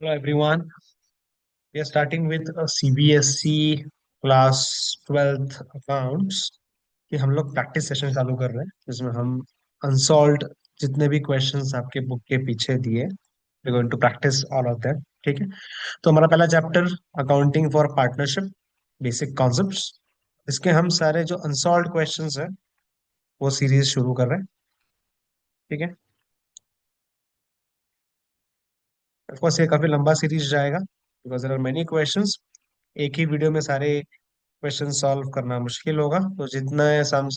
Hello everyone. We are starting with a CBSE class 12th accounts कि हम लोग practice session चालू कर रहे हैं जिसमें हम अनसॉल्व्ड जितने भी क्वेश्चंस आपके बुक के पीछे दिए we going to practice all of that. ठीक है। तो हमारा पहला chapter accounting for partnership basic concepts. इसके हम सारे जो अनसॉल्व्ड क्वेश्चंस हैं वो सीरीज शुरू कर रहे हैं। ठीक है। ऑफकोर्स ये काफी लंबा सीरीज जाएगा because there are many questions. एक ही वीडियो में सारे क्वेश्चन सॉल्व करना मुश्किल होगा, तो जितना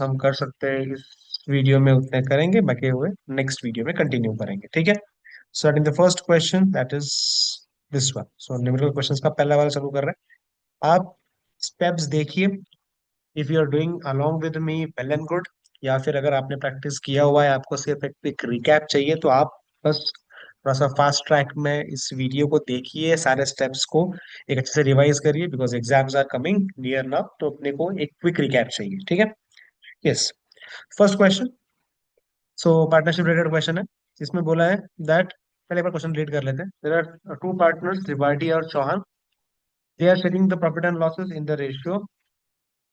हम कर सकते हैं इस वीडियो में उतने करेंगे, बाकी हुए नेक्स्ट वीडियो में कंटिन्यू करेंगे। ठीक है। Starting the first question that is this one. So numerical questions का पहला वाला चालू कर रहे हैं। आप स्टेप्स देखिए। If you are doing along with me well and good, या फिर अगर आपने प्रैक्टिस किया हुआ है आपको सिर्फ एक क्विक रिकैप चाहिए तो आप बस थोड़ा सा फास्ट ट्रैक में इस वीडियो को देखिए, सारे स्टेप्स को एक अच्छे से रिवाइज करिए because exams are coming near now, तो अपने को एक क्विक रिकैप चाहिए। ठीक है। Yes. First question. So partnership related question है जिसमें बोला है दैट, पहले एक बार क्वेश्चन रीड कर लेते हैं। There are two partners Tripathi और Chauhan. They are sharing the profit and losses in the ratio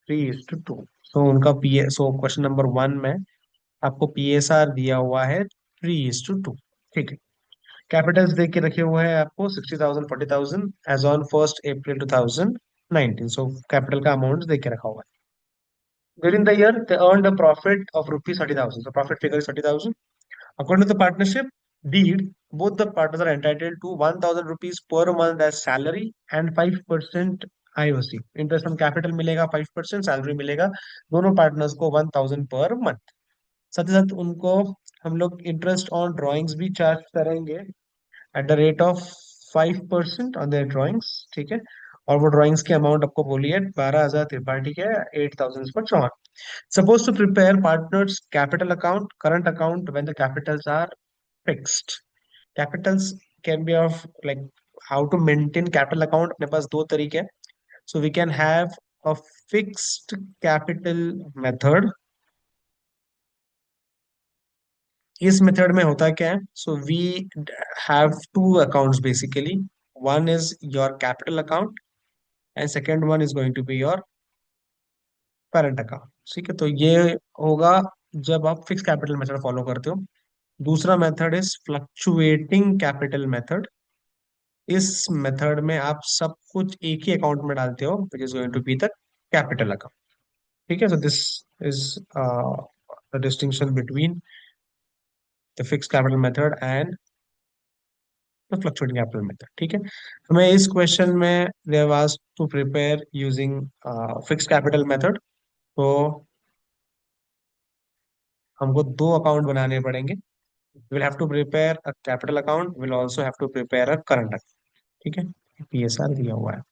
3:2। So उनका P so question number one में आपको पीएसआर दिया हुआ है 3:2। ठीक है। कैपिटल्स देख के रखे हुए हैं आपको 60,000 40,000 as on 1 April 2019। So capital का अमाउंट देख के रखा हुआ है। During the year they earn a profit of rupees 30,000। So profit figure is 30,000। According to the partnership deed, both the partners are entitled to 1,000 rupees per month as salary and 5% IOC। Interest on capital मिलेगा 5%, salary मिलेगा दोनों partners को 1,000 per month. साथ ही साथ उनको हम लोग interest on drawings भी चार्ज करेंगे at the rate of 5% on their drawings. ठीक है। और वो ड्राइंग्स की अमाउंट आपको बोली है 12,000 त्रिपाठी के, 8,000 पर Chauhan. Suppose to prepare partners capital account current account when the capitals are fixed. Capitals can be of like how to maintain capital account, अपने पास दो तरीके हैं। So we can have a fixed capital method. इस method में होता क्या है, so we have two accounts basically. One is your capital account and second one is going to be your current account. ठीक है। तो ये होगा जब आप फिक्स कैपिटल मेथड फॉलो करते हो। दूसरा method is fluctuating capital method. इस मेथड में आप सब कुछ एक ही अकाउंट में डालते हो which is going to be the capital account. ठीक है। So this is the distinction between the fix capital method and the fluctuating capital method. ठीक है। हमें इस क्वेश्चन में they have asked to prepare using fix capital method. तो हमको दो अकाउंट बनाने पड़ेंगे। Will have to prepare a capital account, will also have to prepare a current account. ठीक है। पीएसआर दिया हुआ है।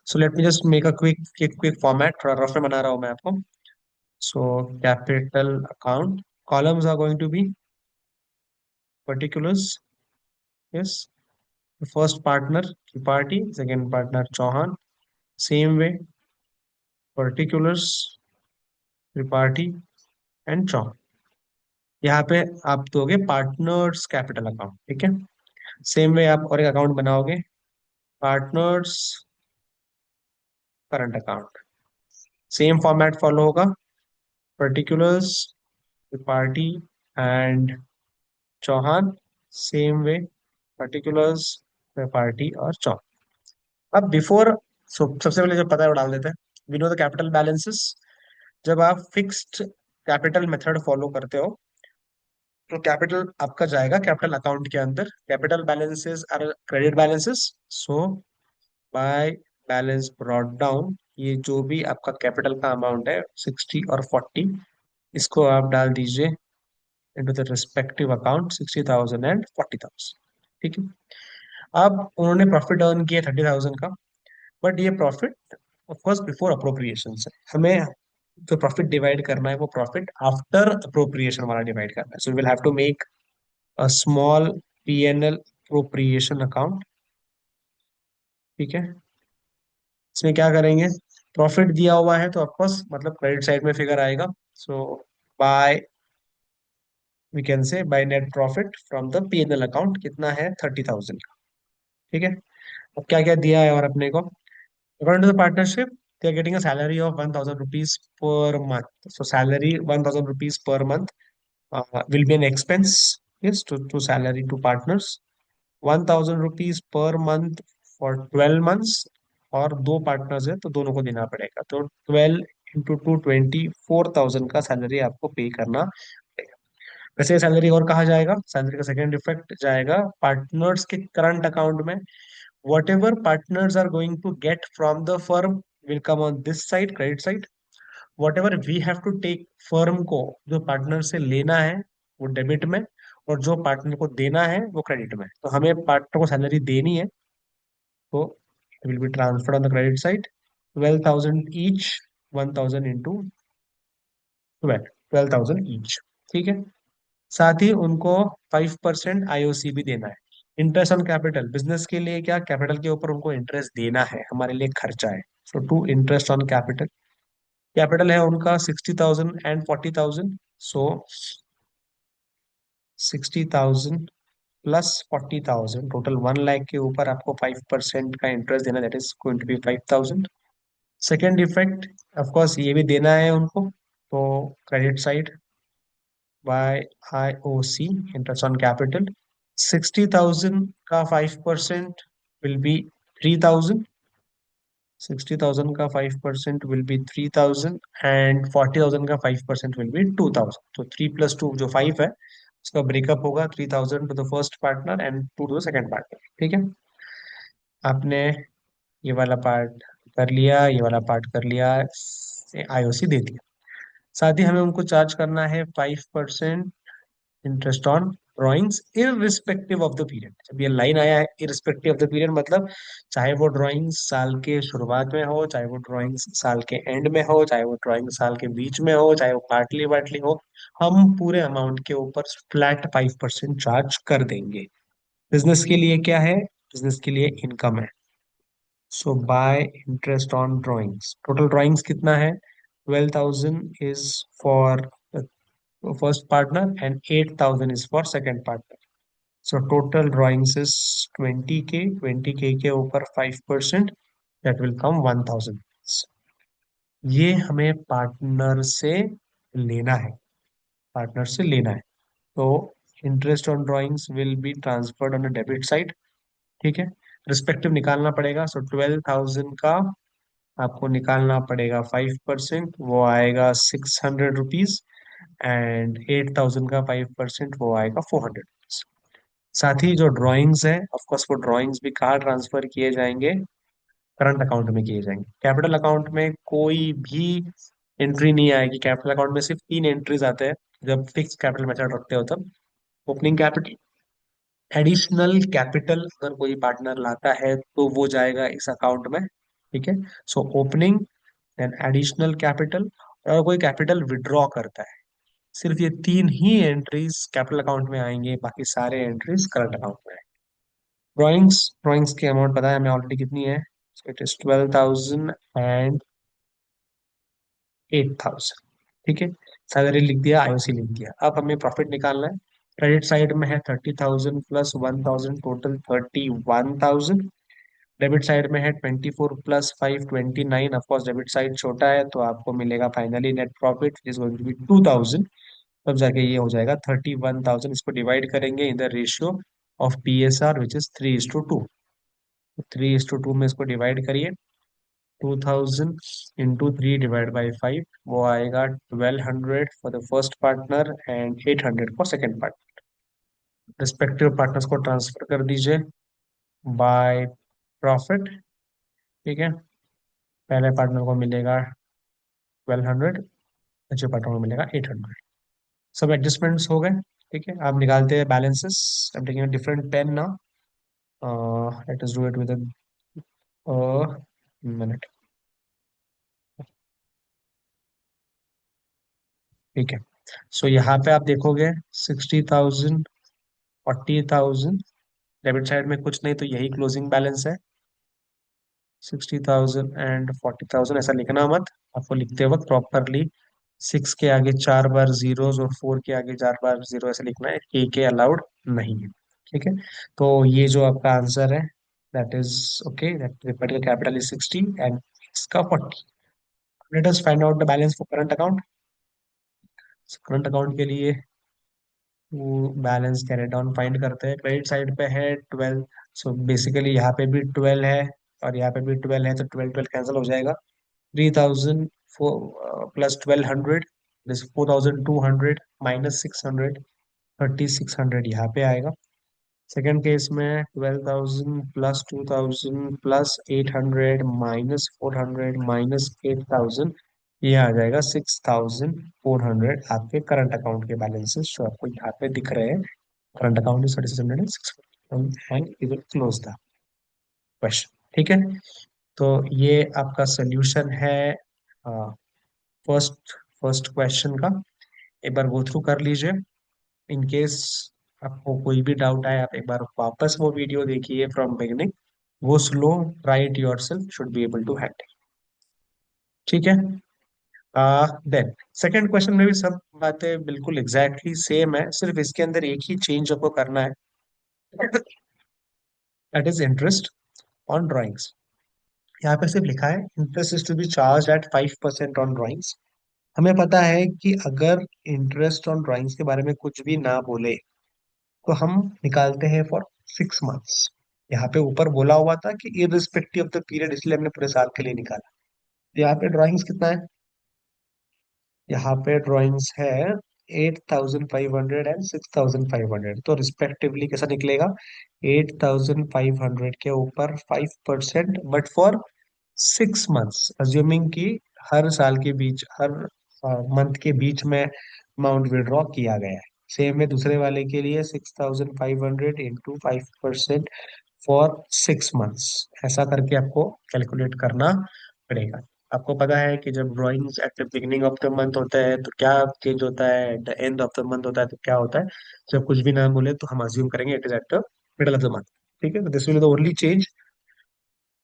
So let me just make a quick format, थोड़ा रफ में बना रहा हूँ मैं आपको। So capital account columns are going to be particulars. Yes. The first partner Tripathi, second partner Chauhan. Same way, particulars Tripathi and Chauhan. यहाँ पे आप दोगे पार्टनर्स कैपिटल अकाउंट। ठीक है। सेम वे आप और एक अकाउंट बनाओगे, partners current account. Same format follow होगा, particulars Tripathi and Chauhan. Same way, particulars Tripathi और चौहान। अब बिफोर, सबसे पहले जो पता है वो डाल देते हैं। We know the capital balances. जब आप फिक्स्ड कैपिटल मेथड फॉलो करते हो तो कैपिटल आपका जाएगा कैपिटल अकाउंट के अंदर। Capital balances are credit balances. So by balance brought down, ये जो भी आपका कैपिटल का अमाउंट है 60 और 40, इसको आप डाल दीजिए into the respective account 60,000 and 40,000। ठीक है। अब उन्होंने प्रॉफिट अर्न किया 30,000 का, बट ये profit of course before appropriation है। हमें जो प्रॉफिट डिवाइड करना है वो प्रॉफिट आफ्टर अप्रोप्रिएशन वाला डिवाइड करना है। So will have to make a small PNL appropriation account. ठीक है। इसमें क्या करेंगे, प्रॉफिट दिया हुआ है तो ऑफकोर्स मतलब क्रेडिट साइड में फिगर आएगा। So by we can say by net profit from the P&L account कितना है 30,000 का। ठीक है। अब क्या क्या दिया है और अपने को, according to the partnership, they are getting a salary of 1,000 rupees per month. So salary 1,000 rupees per month will be an expense, yes, to salary to partners. 1,000 rupees per month for 12 months, और दो partners है तो दोनों को देना पड़ेगा, तो 12 into 2 24,000 का सैलरी आपको पे करना पड़ेगा। वैसे सैलरी और कहा जाएगा, सैलरी का सेकंड इफेक्ट जाएगा पार्टनर्स के करंट अकाउंट में। whatever partners are going to get from the firm will come on this side, credit side. whatever we have to take, firm को जो पार्टनर से लेना है वो डेबिट में, और जो पार्टनर को देना है वो क्रेडिट में। तो हमें पार्टनर को सैलरी देनी है, तो it will be transferred on the credit side, 12,000 each, 1,000 into 12,000 each. ठीक है। साथ ही उनको 5% आईओसी भी देना है। इंटरेस्ट ऑन कैपिटल, बिजनेस के लिए क्या, कैपिटल के ऊपर उनको इंटरेस्ट देना है, हमारे लिए खर्चा है। So to interest on capital, capital है उनका 60,000 and 40,000। So 60,000 plus 40,000, total 1 lakh के ऊपर आपको 5% का इंटरेस्ट देना, that is going to be 5,000। Second effect, of course ये भी देना है उनको, तो credit side by IOC, interest on capital. 60,000 का 5% विल बी 3,000, 60,000 का 5% विल बी 3,000, एंड 40,000 का 5% विल बी 2,000। तो 3 + 2 जो 5 है, उसका ब्रेकअप होगा 3,000 to the first partner and 2 to the second partner. ठीक है। आपने ये वाला पार्ट कर लिया, ये वाला पार्ट कर लिया, आईओसी दे दिया। साथ ही हमें उनको चार्ज करना है 5% interest on drawings irrespective of the period. जब ये लाइन आया है इररिस्पेक्टिव ऑफ द पीरियड, मतलब चाहे वो ड्राइंग्स साल के शुरुआत में हो, चाहे वो ड्राइंग्स साल के एंड में हो, चाहे वो ड्राइंग साल के बीच में हो, चाहे वो पार्टली वार्टली हो, हम पूरे अमाउंट के ऊपर फ्लैट 5% चार्ज कर देंगे। बिजनेस के लिए क्या है, बिजनेस के लिए इनकम है। So by interest on drawings, total drawings कितना है, 12,000 is for first partner and 8,000 is for second partner. So total drawings is 20K, 20K के ऊपर 5%, that will come 1,000। ये हमें पार्टनर से लेना है, पार्टनर से लेना है। तो interest on drawings will be transferred on the debit side. ठीक है। रिस्पेक्टिव निकालना पड़ेगा, सो 12,000 का आपको निकालना पड़ेगा 5%, वो आएगा 600 रुपीज, एंड 8,000 का 5% वो आएगा 400। साथ ही जो ड्राइंग्स है, ऑफ कोर्स वो ड्राइंग्स भी कहाँ ट्रांसफर किए जाएंगे, करंट अकाउंट में किए जाएंगे। कैपिटल अकाउंट में कोई भी एंट्री नहीं आएगी। कैपिटल अकाउंट में सिर्फ 3 एंट्रीज आते हैं जब फिक्स कैपिटल मेथड रखते हो तब। ओपनिंग कैपिटल, एडिशनल कैपिटल अगर कोई पार्टनर लाता है तो वो जाएगा इस अकाउंट में। ठीक है। So opening, then additional capital, और कोई कैपिटल विड्रॉ करता है, सिर्फ ये 3 ही एंट्रीज कैपिटल अकाउंट में आएंगे, बाकी सारे एंट्रीज करंट अकाउंट में। ड्राइंग्स, ड्राइंग्स की अमाउंट पता है हमें ऑलरेडी कितनी है, इट इज 12,000 एंड 8,000। ठीक है। सैलरी लिख दिया, आईओसी लिख दिया। अब हमें प्रॉफिट निकालना है। क्रेडिट साइड में है 30,000 प्लस 1,000, टोटल 31,000। डेबिट साइड में है 24 प्लस 5, 29। ऑफकोर्स डेबिट साइड छोटा है तो आपको मिलेगा finally net profit is going to be 2,000। तब जाके ये हो जाएगा 31,000। इसको डिवाइड करेंगे इन the ratio of PSR which is 3:2। 3:2 में इसको डिवाइड करिए, 2,000 इंटू 3 डिवाइड बाई 5, वो आएगा 1,200 for the first partner and 800 for second partner. Respective partners को ट्रांसफर कर दीजिए बाय प्रॉफिट। ठीक है। पहले पार्टनर को मिलेगा 1,200, दूसरे पार्टनर को मिलेगा 800। सब एडजस्टमेंट्स हो गए। ठीक है। आप निकालते हैं balances. I am taking a different pen now, let us do it with a minute. ठीक है। सो यहाँ पे आप देखोगे 60,000, 40,000, डेबिट साइड में कुछ नहीं तो यही क्लोजिंग बैलेंस है। 60,000 एंड 40,000 ऐसा लिखना मत, आपको लिखते वक्त प्रॉपरली 6 के आगे 4 बार जीरोस और 4 के आगे 4 बार जीरो ऐसे लिखना है, के अलाउड नहीं है। ठीक है, तो ये जो आपका आंसर है, दैट इज ओके, दैट का कैपिटल इज 60 एंड इसका 40। Let us find out the balance for current account. Current account के लिए वो बैलेंस कैरेट डाउन फाइंड करते हैं। क्रेडिट साइड पे है 12, सो बेसिकली यहाँ पे भी 12 है और यहाँ पे भी 12 है, तो 12 12 कैंसिल हो जाएगा। 3000 प्लस 1200 दिस 4200 माइनस 600, 3600 यहाँ पे आएगा। सेकेंड केस में 12,000 प्लस 2000 प्लस 800 माइनस 400 माइनस 8000, ये आ जाएगा 6400 आपके करंट अकाउंट के बैलेंसेस जो आपको यहाँ पे दिख रहे हैं। Current account is 3606 and you will close the question. ठीक है, तो ये आपका सोल्यूशन है फर्स्ट फर्स्ट क्वेश्चन का। एक बार गो थ्रू कर लीजिए। इन केस आपको कोई भी डाउट आए, आप एक बार वापस वो वीडियो देखिए फ्रॉम बिगिनिंग। वो slow, try it yourself, should be able to handle. ठीक है, देन सेकेंड क्वेश्चन में भी सब बातें बिल्कुल एग्जैक्टली सेम है, सिर्फ इसके अंदर एक ही चेंज आपको करना है, that is interest on drawings. यहाँ पे सिर्फ लिखा है interest is to be charge at 5% on drawings. हमें पता है कि अगर इंटरेस्ट ऑन ड्राइंग्स के बारे में कुछ भी ना बोले तो हम निकालते हैं फॉर 6 मंथ्स। यहाँ पे ऊपर बोला हुआ था कि इररिस्पेक्टिव ऑफ द पीरियड, इसलिए हमने पूरे साल के लिए निकाला। तो यहाँ पे ड्राइंग्स कितना है, यहाँ पे ड्राइंग्स है 8500 एंड 6500, तो रिस्पेक्टिवली कैसा निकलेगा, 8500 के ऊपर 5%, बट फॉर 6 मंथ्स, अज्यूमिंग कि हर साल के बीच, हर मंथ के बीच में अमाउंट विड्रॉ किया गया है। सेम है दूसरे वाले के लिए, 6500 इंटू 5% फॉर 6 मंथ्स, ऐसा करके आपको कैलकुलेट करना पड़ेगा। आपको पता है कि जब drawings at the beginning of the month होता है तो क्या चेंज होता है, at the end of the month होता है तो क्या होता है। जब कुछ भी ना बोले तो हम अज्यूम करेंगे it is at the middle of the month. ठीक है, this will the only change,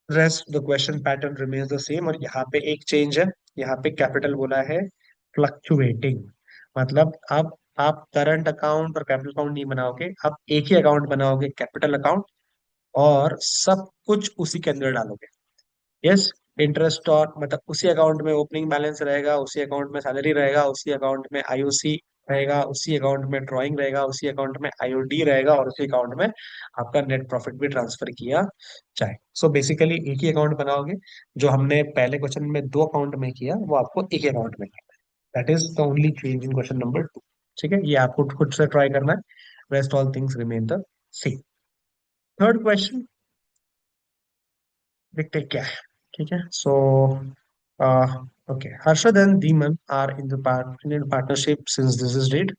rest the question pattern remains the same. और यहाँ पे एक चेंज है, यहाँ पे कैपिटल बोला है फ्लक्चुएटिंग, मतलब अब आप करंट अकाउंट और कैपिटल अकाउंट नहीं बनाओगे, आप एक ही अकाउंट बनाओगे, कैपिटल अकाउंट, और सब कुछ उसी के अंदर डालोगे। यस, इंटरेस्ट और मतलब उसी अकाउंट में ओपनिंग बैलेंस रहेगा, उसी अकाउंट में सैलरी रहेगा, उसी अकाउंट में आईओसी रहेगा, उसी अकाउंट में ड्राइंग रहेगा, उसी अकाउंट में आईओडी रहेगा, और उसी अकाउंट में आपका नेट प्रॉफिट भी ट्रांसफर किया जाए। सो बेसिकली एक ही अकाउंट बनाओगे। जो हमने पहले क्वेश्चन में दो अकाउंट में किया, वो आपको एक अकाउंट में करना है। That is the only change in question number 2। ठीक है, ये आपको खुद से ट्राई करना है, rest all things remain the same. Third question देखते हैं क्या है। ठीक है, so okay, Harshad and Deeman are in partnership since this is date,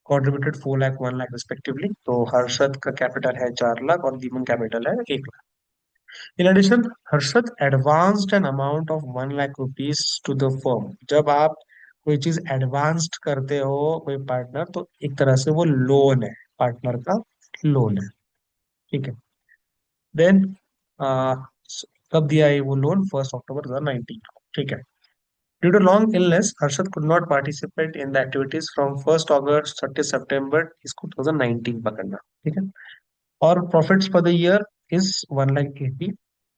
contributed 4 lakh 1 lakh respectively। तो हर्षद का कैपिटल है 4 लाख और दीमन कैपिटल है 1 lakh. In addition, Harshad advanced an amount of 1 lakh rupees to the firm. जब आप कोई चीज एडवांस्ड करते हो कोई पार्टनर, तो एक तरह से वो लोन है, पार्टनर का लोन है। ठीक है, देन कब दिया है वो लोन, 1 अक्टूबर 2019 को। ठीक है, due to long illness Harshad could not participate in the activities from 1 August 30 September, इसको 2019 पकड़ना। ठीक है, और profits for the year is 1 lakh 80।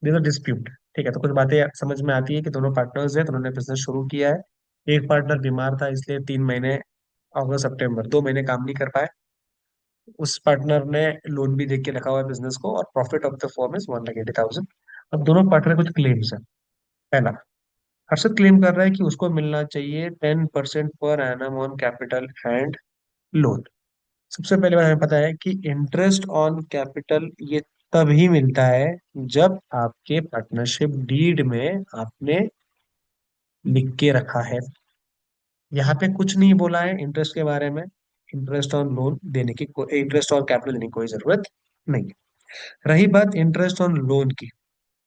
This dispute. ठीक है, तो कुछ बातें समझ में आती है कि दोनों पार्टनर्स हैं, दोनों ने बिजनेस शुरू किया है। एक पार्टनर बीमार था, इसलिए 3 महीने, अगस्त सितंबर 2 महीने काम नहीं कर पाए। उस पार्टनर ने लोन भी देख के रखा हुआ है बिजनेस को, और profit of the firm is 1,80,000। अब दोनों पार्टनर कुछ क्लेम्स है। पहला, हर्षद क्लेम कर रहा है कि उसको मिलना चाहिए 10% per annum on capital and loan. सबसे पहले बात हमें पता है कि इंटरेस्ट ऑन कैपिटल ये तभी मिलता है जब आपके पार्टनरशिप डीड में आपने लिख के रखा है। यहाँ पे कुछ नहीं बोला है इंटरेस्ट के बारे में। इंटरेस्ट ऑन लोन देने की, इंटरेस्ट ऑन कैपिटल देने की कोई जरूरत नहीं है। रही बात इंटरेस्ट ऑन लोन की,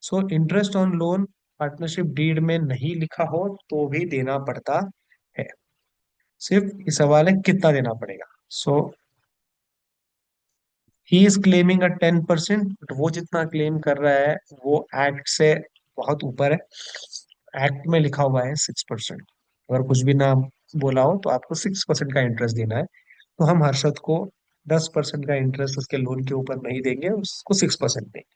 सो interest on loan partnership deed में नहीं लिखा हो तो भी देना पड़ता है। सिर्फ इस सवाल है कितना देना पड़ेगा। सो ही इज क्लेमिंग 10%, वो जितना क्लेम कर रहा है वो एक्ट से बहुत ऊपर है। एक्ट में लिखा हुआ है 6%। अगर कुछ भी ना बोला हो तो आपको 6% का इंटरेस्ट देना है। तो हम हर्षद को 10% का इंटरेस्ट उसके लोन के ऊपर नहीं देंगे, उसको 6% देंगे।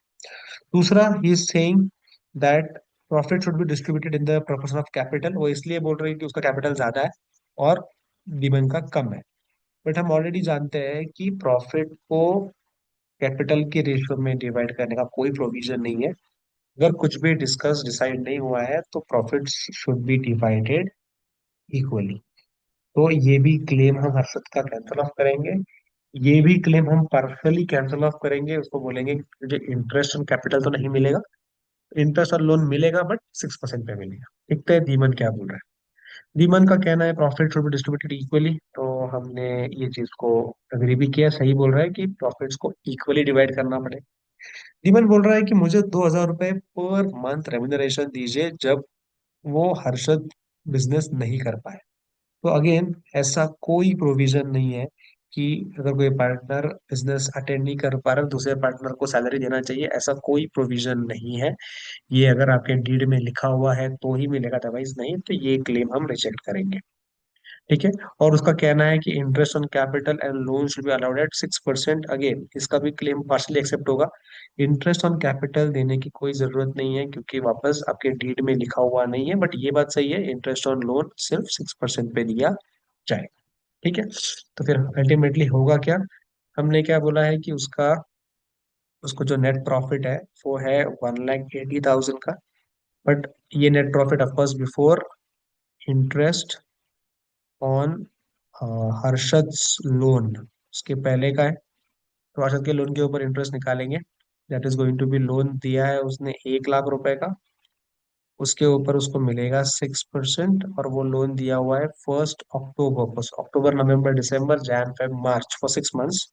दूसरा, he is saying that profit should be distributed in the proportion of capital. वो इसलिए बोल रही है कि उसका कैपिटल ज्यादा है और डिमन का कम है। बट हम ऑलरेडी जानते हैं कि प्रॉफिट को कैपिटल के रेशियो में डिवाइड करने का कोई प्रोविजन नहीं है। अगर कुछ भी डिस्कस डिसाइड नहीं हुआ है तो profit should be divided equally. तो ये भी क्लेम हम हर्षद का कैंसिल ऑफ करेंगे। ये भी क्लेम हम पार्शियली कैंसिल ऑफ करेंगे, उसको बोलेंगे कि मुझे इंटरेस्ट ऑन कैपिटल तो नहीं मिलेगा, इंटरेस्ट और लोन मिलेगा बट 6% पे मिलेगा। देखते हैं धीमन क्या बोल रहा है। धीमन का कहना है profit should be distributed equally, तो हमने ये चीज को अग्री भी किया, सही बोल रहा है कि प्रॉफिट्स को इक्वली डिवाइड करना पड़े। धीमन बोल रहा है कि मुझे 2,000 रुपए पर मंथ रेम्यूनरेशन दीजिए जब वो हर्षद बिजनेस नहीं कर पाए। तो अगेन ऐसा कोई प्रोविजन नहीं है कि अगर कोई पार्टनर बिजनेस अटेंड नहीं कर पा रहा दूसरे पार्टनर को सैलरी देना चाहिए, ऐसा कोई प्रोविजन नहीं है। ये अगर आपके डीड में लिखा हुआ है तो ही मिलेगा, अदरवाइज नहीं। तो ये क्लेम हम रिजेक्ट करेंगे। ठीक है। और उसका कहना है कि interest on capital and loan should be allowed at 6%। Again इसका भी क्लेम पार्शली एक्सेप्ट होगा। इंटरेस्ट ऑन कैपिटल देने की कोई जरूरत नहीं है क्योंकि वापस आपके डीड में लिखा हुआ नहीं है। बट ये बात सही है, इंटरेस्ट ऑन लोन सिर्फ 6% पे दिया जाएगा। ठीक है। तो फिर अल्टीमेटली होगा क्या, हमने क्या बोला है कि उसका उसको जो नेट प्रॉफिट है वो है 1,80,000 का। बट ये net profit of course before interest on Harshad loan, उसके पहले का है। तो हर्षद के लोन के ऊपर इंटरेस्ट निकालेंगे। That is going to be, loan दिया है उसने 1,00,000 रुपए का, उसके ऊपर उसको मिलेगा 6%। और वो लोन दिया हुआ है 1 अक्टूबर को, अक्टूबर नवंबर दिसंबर Jan Feb March for 6 months.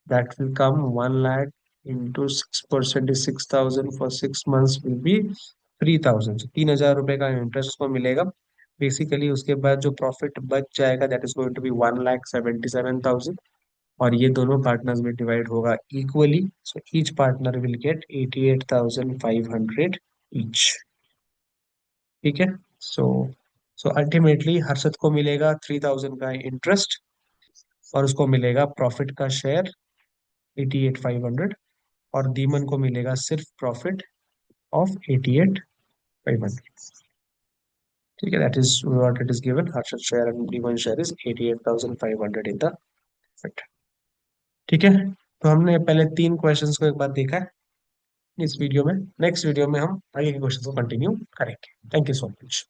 That will come 1,00,000 into 6% is 6,000 for 6 months will be 3,000। 3,000 रुपए का इंटरेस्ट उसको मिलेगा बेसिकली। उसके बाद जो प्रॉफिट बच जाएगा that is going to be 1,77,000। और ये दोनों पार्टनर्स में डिवाइड होगा equally, so each partner will get 88,500 each. ठीक है। सो सो अल्टीमेटली हर्षद को मिलेगा 3,000 का इंटरेस्ट और उसको मिलेगा प्रॉफिट का शेयर 88,500। और दीमन को मिलेगा सिर्फ प्रॉफिट ऑफ 88,500। ठीक है, that is what it is given. Harshad share and दीमन share is 88,500 in the profit. ठीक है। तो हमने पहले 3 क्वेश्चंस को एक बार देखा है इस वीडियो में। नेक्स्ट वीडियो में हम आगे के क्वेश्चंस को कंटिन्यू करेंगे। Thank you so much.